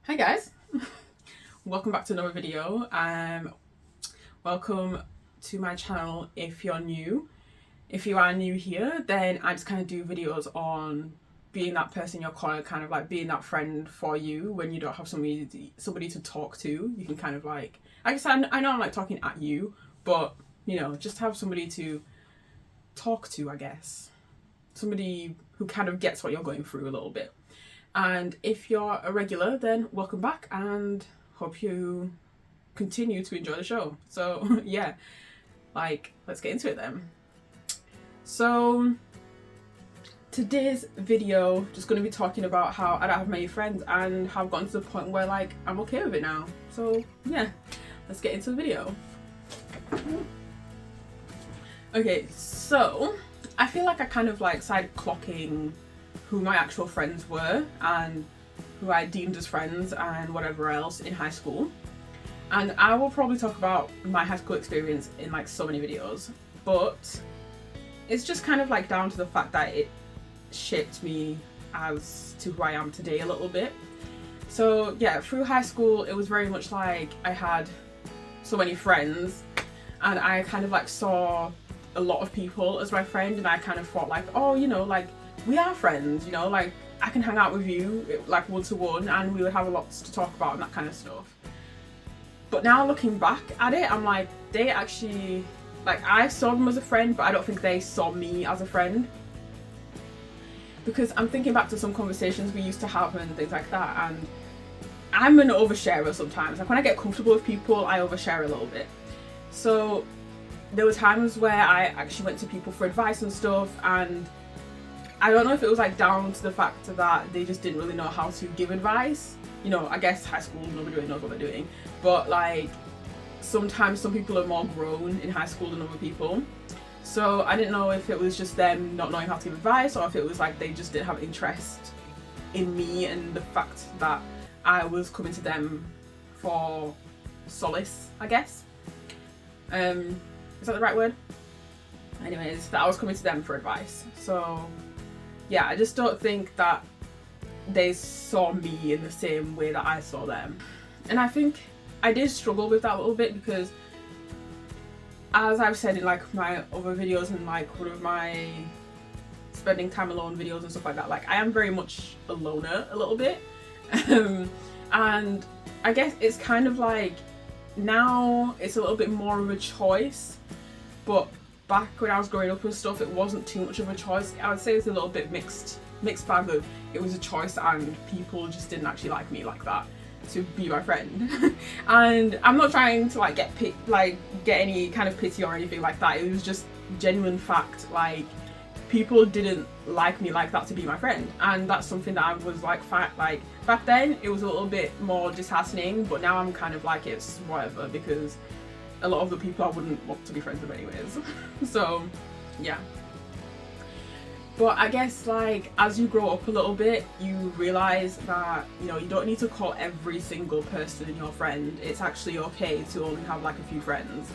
Hi guys, welcome back to another video. Welcome to my channel if you're new. If you are new here, then I just kind of do videos on being that person in your corner, kind of like being that friend for you when you don't have somebody to talk to. You can kind of like, I guess I know I'm like talking at you, but you know, just have somebody to talk to, I guess. Somebody who kind of gets what you're going through a little bit. And if you're a regular, then welcome back and hope you continue to enjoy the show. So yeah, let's get into it then. So today's video just going to be talking about how I don't have many friends and have gotten to the point where like I'm okay with it now. So yeah, let's get into the video. Okay, so I feel like I kind of like started clocking who my actual friends were and who I deemed as friends and whatever else in high school. And I will probably talk about my high school experience in like so many videos, but it's just kind of like down to the fact that it shaped me as to who I am today a little bit. So yeah, through high school it was very much like I had so many friends and I kind of like saw a lot of people as my friend, and I kind of thought like, oh, you know, like we are friends, you know, like I can hang out with you like one to one and we would have a lot to talk about and that kind of stuff. But now looking back at it, I'm like, they actually, like I saw them as a friend, but I don't think they saw me as a friend. Because I'm thinking back to some conversations we used to have and things like that, and I'm an oversharer sometimes. Like when I get comfortable with people, I overshare a little bit. So there were times where I actually went to people for advice and stuff, and I don't know if it was like down to the fact that they just didn't really know how to give advice. You know, I guess high school, nobody really knows what they're doing. But like, sometimes some people are more grown in high school than other people. So I didn't know if it was just them not knowing how to give advice, or if it was like they just didn't have interest in me and the fact that I was coming to them for solace, I guess. Is that the right word? Anyways, that I was coming to them for advice. So yeah, I just don't think that they saw me in the same way that I saw them. And I think I did struggle with that a little bit because, as I've said in like my other videos and like one of my spending time alone videos and stuff like that, like I am very much a loner a little bit. And I guess it's kind of like now it's a little bit more of a choice, but back when I was growing up and stuff, it wasn't too much of a choice. I would say it's a little bit mixed bag of it was a choice and people just didn't actually like me like that to be my friend. And I'm not trying to like get any kind of pity or anything like that. It was just genuine fact, like people didn't like me like that to be my friend, and that's something that I was like back then it was a little bit more disheartening, but now I'm kind of like it's whatever, because a lot of the people I wouldn't want to be friends with anyways. So yeah, but I guess like as you grow up a little bit, you realize that, you know, you don't need to call every single person your friend. It's actually okay to only have like a few friends.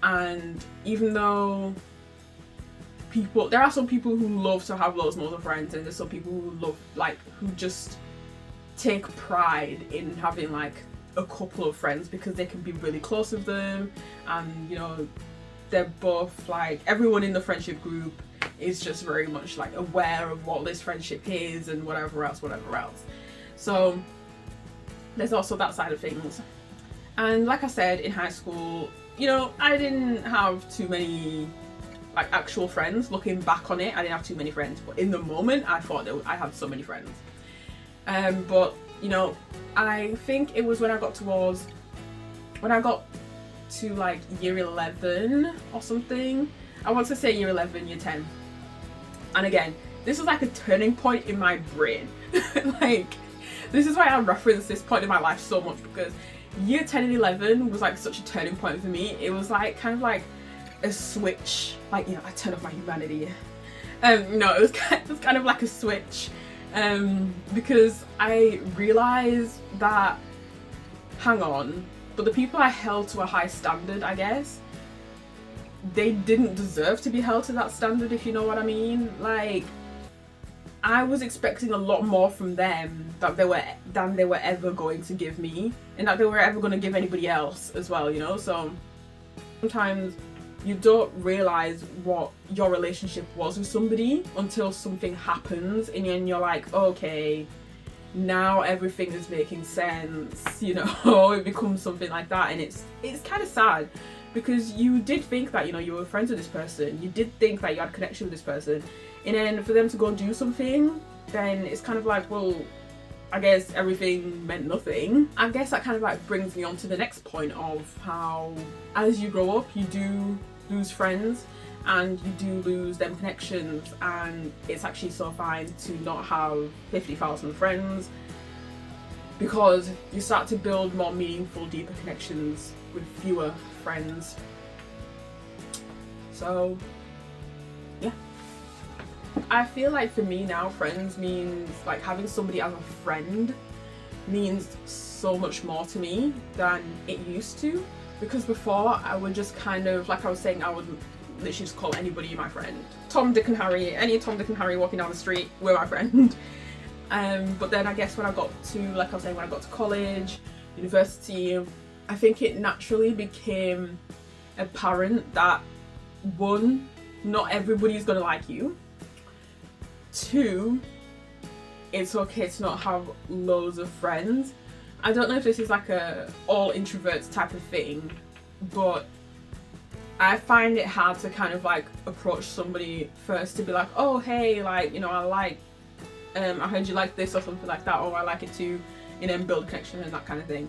And even though there are some people who love to have loads more of friends, and there's some people who love who just take pride in having like a couple of friends because they can be really close with them, and you know, they're both like, everyone in the friendship group is just very much like aware of what this friendship is and whatever else. So there's also that side of things. And like I said, in high school, you know, I didn't have too many like actual friends. Looking back on it, I didn't have too many friends, but in the moment I thought that I had so many friends. But you know, I think it was when I got to like year 11 or something. I want to say year 11, year 10. And again, this was like a turning point in my brain. Like, this is why I reference this point in my life so much, because year 10 and 11 was like such a turning point for me. It was like kind of like a switch, like, you know, I turned off my humanity. No, it was kind of like a switch. Because I realized that, hang on, but the people I held to a high standard, I guess, they didn't deserve to be held to that standard, if you know what I mean. Like, I was expecting a lot more from them than they were ever going to give me, and that they were ever going to give anybody else as well, you know. So sometimes you don't realize what your relationship was with somebody until something happens, and then you're like, okay, now everything is making sense, you know. It becomes something like that, and it's kind of sad, because you did think that, you know, you were friends with this person, you did think that you had a connection with this person, and then for them to go and do something, then it's kind of like, well, I guess everything meant nothing. I guess that kind of like brings me on to the next point of how as you grow up you do lose friends and you do lose them connections, and it's actually so fine to not have 50,000 friends, because you start to build more meaningful, deeper connections with fewer friends. So yeah, I feel like for me now, friends means like having somebody as a friend means so much more to me than it used to, because before I would just kind of, like I was saying, I would literally just call anybody my friend. Tom, Dick and Harry, any Tom, Dick and Harry walking down the street were my friend. But then I guess when I got to, like I was saying, when I got to college, university, I think it naturally became apparent that, one, not everybody's gonna like you. Two, it's okay to not have loads of friends. I don't know if this is like a all introverts type of thing, but I find it hard to kind of like approach somebody first to be like, oh hey, like, you know, I heard you like this or something like that, or I like it too, and then build connection and that kind of thing.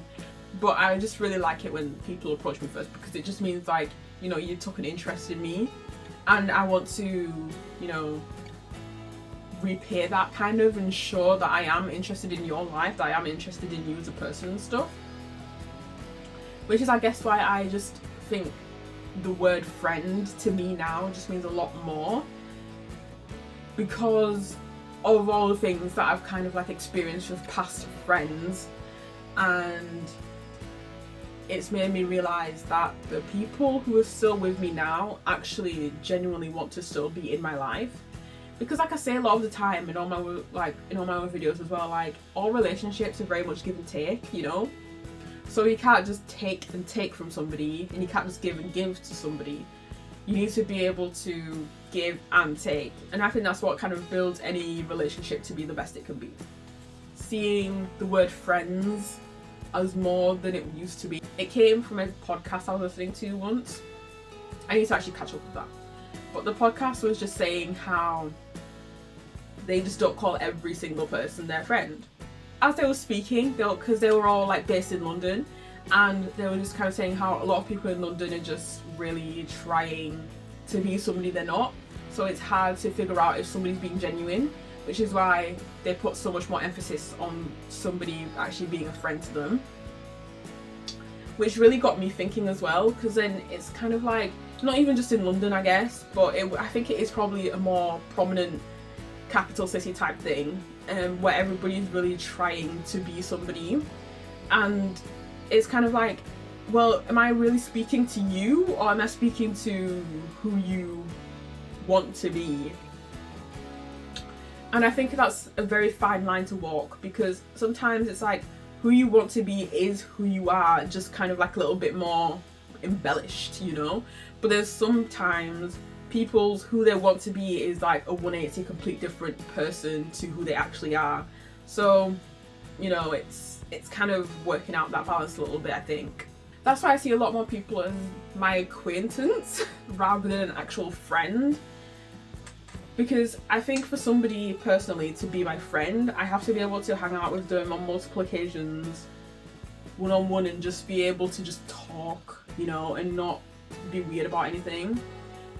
But I just really like it when people approach me first, because it just means like, you know, you took an interest in me, and I want to, you know, repay that kind of, and show that I am interested in your life, that I am interested in you as a person and stuff. Which is, I guess, why I just think the word friend to me now just means a lot more, because of all the things that I've kind of like experienced with past friends, and it's made me realise that the people who are still with me now actually genuinely want to still be in my life. Because like I say a lot of the time in all my other videos as well, like all relationships are very much give and take, you know? So you can't just take and take from somebody, and you can't just give and give to somebody. You need to be able to give and take, and I think that's what kind of builds any relationship to be the best it can be. Seeing the word friends as more than it used to be. It came from a podcast I was listening to once. I need to actually catch up with that. But the podcast was just saying how they just don't call every single person their friend. As they were speaking, because they were all like based in London, and they were just kind of saying how a lot of people in London are just really trying to be somebody they're not. So it's hard to figure out if somebody's being genuine, which is why they put so much more emphasis on somebody actually being a friend to them. Which really got me thinking as well, because then it's kind of like, not even just in London I guess, but I think it is probably a more prominent capital city type thing, where everybody's really trying to be somebody, and it's kind of like, well, am I really speaking to you, or am I speaking to who you want to be? And I think that's a very fine line to walk, because sometimes it's like who you want to be is who you are, just kind of like a little bit more embellished, you know? But there's sometimes people's who they want to be is like a 180 complete different person to who they actually are. So, you know, it's kind of working out that balance a little bit, I think. That's why I see a lot more people as my acquaintance rather than an actual friend. Because I think for somebody personally to be my friend, I have to be able to hang out with them on multiple occasions, one-on-one, and just be able to just talk, you know, and not be weird about anything.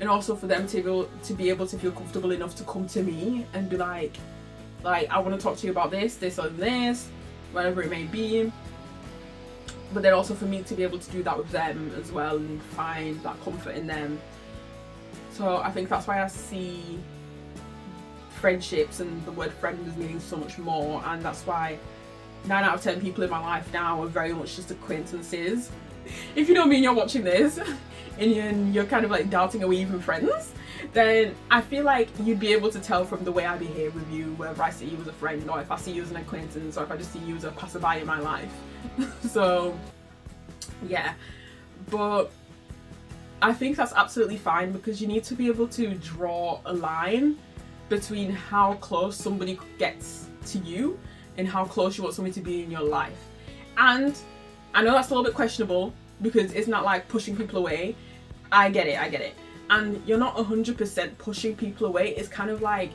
And also for them to be able to feel comfortable enough to come to me and be like I want to talk to you about this or this, whatever it may be. But then also for me to be able to do that with them as well and find that comfort in them. So I think that's why I see friendships and the word friend as meaning so much more, and that's why 9 out of 10 people in my life now are very much just acquaintances. If you know me and you're watching this and you're kind of like doubting, are we even friends? then I feel like you'd be able to tell from the way I behave with you, whether I see you as a friend or if I see you as an acquaintance or if I just see you as a passerby in my life. So yeah, but I think that's absolutely fine, because you need to be able to draw a line between how close somebody gets to you and how close you want somebody to be in your life. And I know that's a little bit questionable, because it's not like pushing people away. I get it. And you're not 100% pushing people away. It's kind of like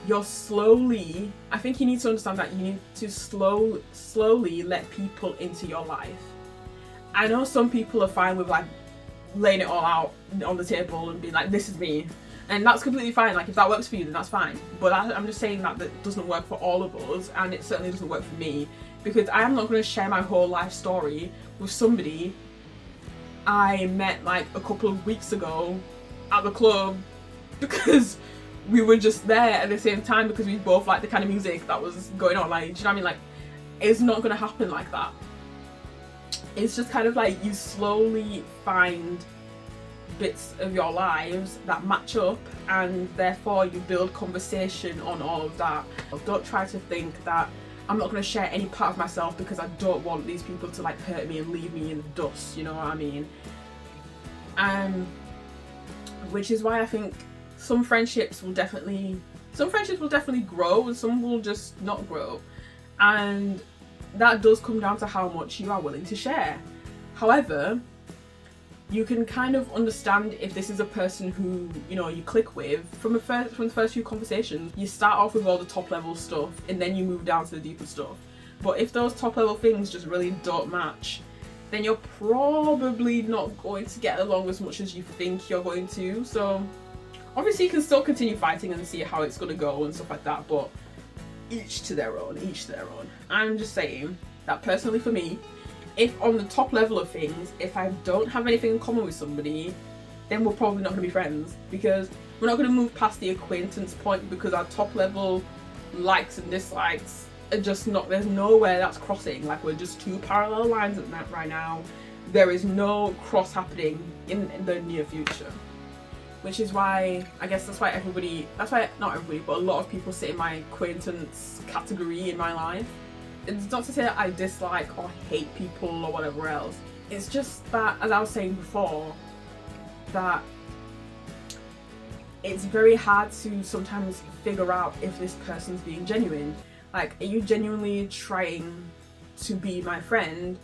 you're slowly, I think you need to understand that you need to slowly let people into your life. I know some people are fine with like laying it all out on the table and being like, this is me. And that's completely fine. Like, if that works for you, then that's fine. But I'm just saying that doesn't work for all of us, and it certainly doesn't work for me, because I am not going to share my whole life story with somebody I met like a couple of weeks ago at the club because we were just there at the same time, because we both liked the kind of music that was going on. Like, do you know what I mean? Like, it's not going to happen like that. It's just kind of like you slowly find bits of your lives that match up, and therefore you build conversation on all of that. Don't try to think that I'm not going to share any part of myself because I don't want these people to like hurt me and leave me in the dust, you know what I mean? Which is why I think some friendships will definitely grow and some will just not grow, and that does come down to how much you are willing to share. However, you can kind of understand if this is a person who, you know, you click with from the first few conversations. You start off with all the top level stuff and then you move down to the deeper stuff. But if those top level things just really don't match, then you're probably not going to get along as much as you think you're going to. So obviously you can still continue fighting and see how it's going to go and stuff like that, but each to their own. I'm just saying that personally for me, if on the top level of things, if I don't have anything in common with somebody, then we're probably not going to be friends, because we're not going to move past the acquaintance point, because our top level likes and dislikes are just not, there's nowhere that's crossing. Like, we're just two parallel lines at that right now. There is no cross happening in the near future. Which is why, I guess not everybody, but a lot of people sit in my acquaintance category in my life. It's not to say that I dislike or hate people or whatever else. It's just that, as I was saying before, that it's very hard to sometimes figure out if this person's being genuine. Like, are you genuinely trying to be my friend,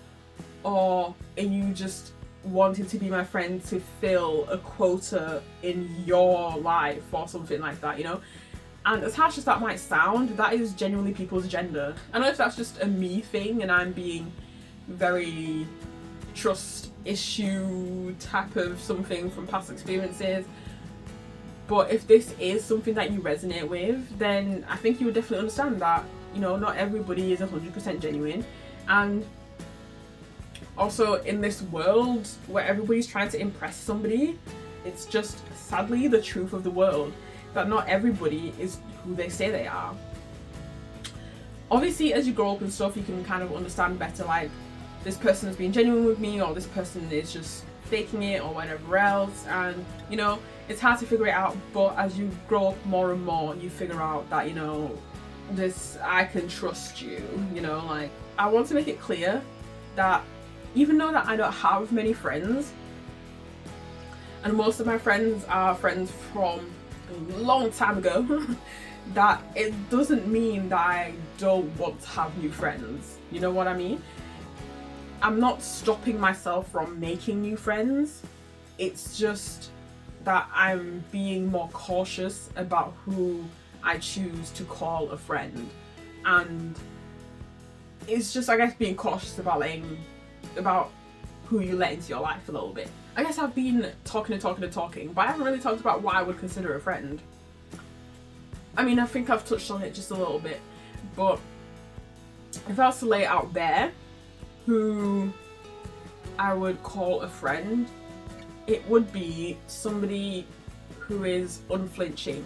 or are you just wanting to be my friend to fill a quota in your life or something like that, you know? And as harsh as that might sound, that is genuinely people's agenda. I don't know if that's just a me thing and I'm being very trust issue type of something from past experiences, but if this is something that you resonate with, then I think you would definitely understand that, you know, not everybody is 100% genuine. And also, in this world where everybody's trying to impress somebody, it's just sadly the truth of the world that not everybody is who they say they are. Obviously, as you grow up and stuff, you can kind of understand better, like, this person is being genuine with me, or this person is just faking it, or whatever else. And, you know, it's hard to figure it out, but as you grow up more and more, you figure out that, you know, I can trust you, you know. Like, I want to make it clear that even though that I don't have many friends, and most of my friends are friends from a long time ago, that it doesn't mean that I don't want to have new friends. You know what I mean? I'm not stopping myself from making new friends. It's just that I'm being more cautious about who I choose to call a friend. And it's just, I guess, being cautious about who you let into your life a little bit. I guess I've been talking, but I haven't really talked about what I would consider a friend. I mean, I think I've touched on it just a little bit, but if I was to lay it out there, who I would call a friend, it would be somebody who is unflinching.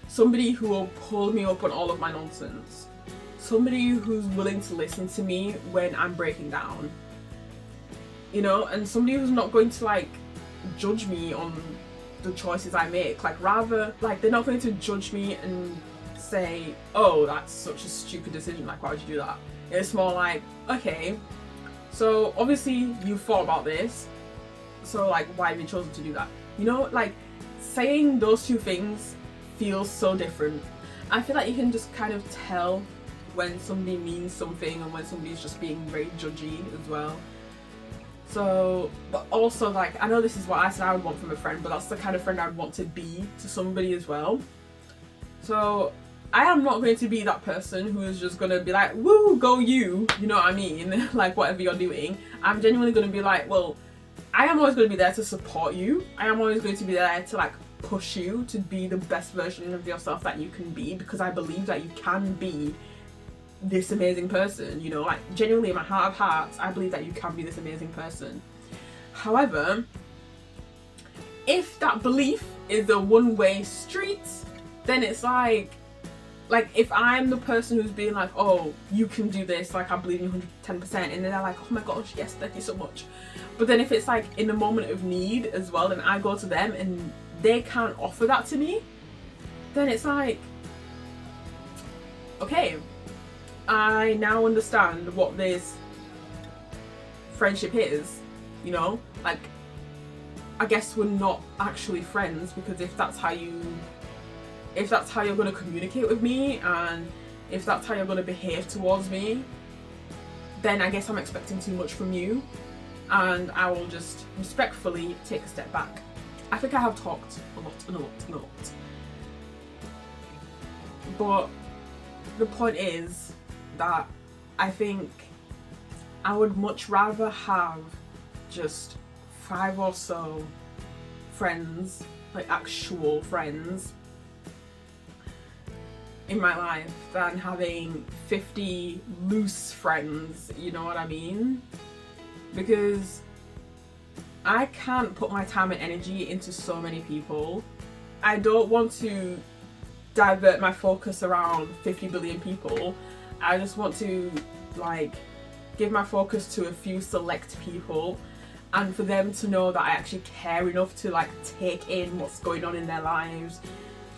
Somebody who will pull me up on all of my nonsense. Somebody who's willing to listen to me when I'm breaking down. You know, and somebody who's not going to like judge me on the choices I make. Like, rather, like, they're not going to judge me and say, oh, that's such a stupid decision, like, why would you do that? It's more like, okay, so obviously you thought about this, so like, why have you chosen to do that? You know, like, saying those two things feels so different. I feel like you can just kind of tell when somebody means something and when somebody's just being very judgy as well. So, but also, like, I know this is what I said I would want from a friend, but that's the kind of friend I'd want to be to somebody as well. So I am not going to be that person who is just going to be like, woo, go you know what I mean? Like, whatever you're doing. I'm genuinely going to be like, well, I am always going to be there to support you. I am always going to be there to, like, push you to be the best version of yourself that you can be, because I believe that you can be this amazing person, you know, like, genuinely in my heart of hearts, I believe that you can be this amazing person. However, if that belief is a one-way street, then it's like if I'm the person who's being like, oh, you can do this, like, I believe in 110%, and then they're like, oh my gosh, yes, thank you so much. But then if it's like in a moment of need as well, and I go to them and they can't offer that to me, then it's like, okay, I now understand what this friendship is, you know? Like, I guess we're not actually friends, because if that's how you're going to communicate with me, and if that's how you're going to behave towards me, then I guess I'm expecting too much from you, and I will just respectfully take a step back. I think I have talked a lot. But the point is that I think I would much rather have just 5 or so friends, like actual friends, in my life than having 50 loose friends, you know what I mean? Because I can't put my time and energy into so many people. I don't want to divert my focus around 50 billion people. I just want to, like, give my focus to a few select people, and for them to know that I actually care enough to, like, take in what's going on in their lives,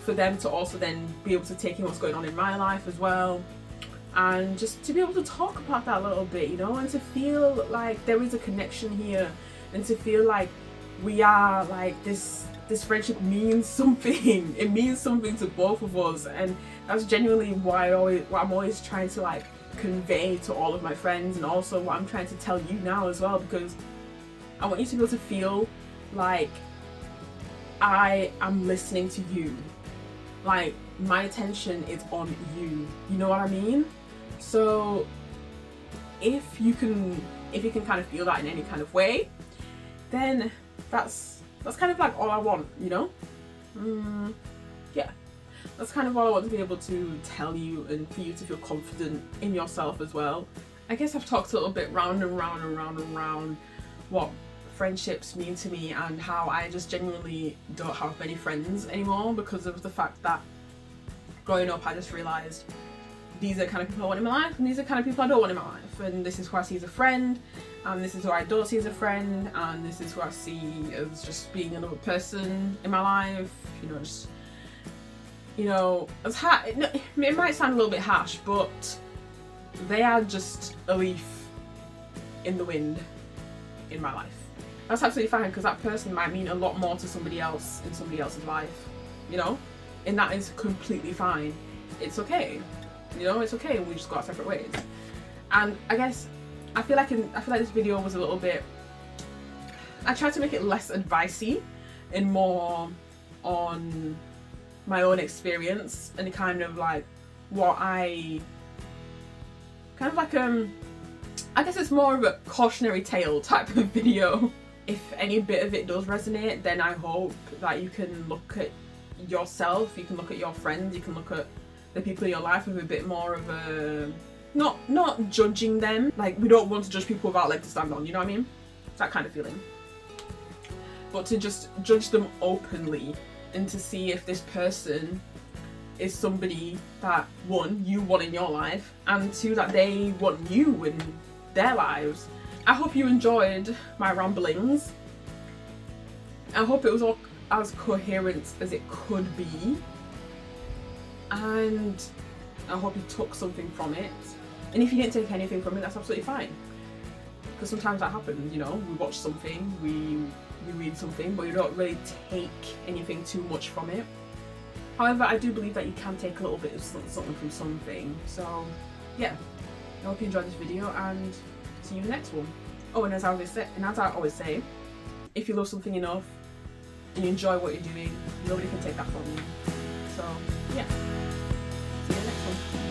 for them to also then be able to take in what's going on in my life as well, and just to be able to talk about that a little bit, you know, and to feel like there is a connection here, and to feel like we are, like, this friendship means something. It means something to both of us, and that's genuinely what I'm always trying to, like, convey to all of my friends, and also what I'm trying to tell you now as well, because I want you to be able to feel like I am listening to you, like my attention is on you, you know what I mean? So if you can kind of feel that in any kind of way, then that's kind of like all I want, you know? Yeah, that's kind of all I want to be able to tell you, and for you to feel confident in yourself as well. I guess I've talked a little bit round and round what friendships mean to me, and how I just genuinely don't have many friends anymore because of the fact that growing up I just realised these are the kind of people I want in my life, and these are the kind of people I don't want in my life, and this is who I see as a friend, and this is who I don't see as a friend, and this is who I see as just being another person in my life, you know, just, you know, it's it might sound a little bit harsh, but they are just a leaf in the wind in my life. That's absolutely fine, because that person might mean a lot more to somebody else in somebody else's life, you know, and that is completely fine. It's okay, you know, it's okay, and we just go our separate ways. And I guess I feel like this video was a little bit, I tried to make it less advicey and more on my own experience, and kind of like what I kind of like I guess it's more of a cautionary tale type of video. If any bit of it does resonate, then I hope that you can look at yourself, you can look at your friends, you can look at the people in your life with a bit more of a, not judging them, like we don't want to judge people without leg to stand on, you know what I mean? That kind of feeling. But to just judge them openly, and to see if this person is somebody that, 1, you want in your life, and 2, that they want you in their lives. I hope you enjoyed my ramblings. I hope it was all as coherent as it could be, and I hope you took something from it. And if you didn't take anything from it, that's absolutely fine, because sometimes that happens, you know, we watch something, we read something, but you don't really take anything too much from it. However, I do believe that you can take a little bit of something from something. So yeah, I hope you enjoyed this video, and see you in the next one. Oh, and as I always say, if you love something enough and you enjoy what you're doing, nobody can take that from you. So yeah, see you in the next one.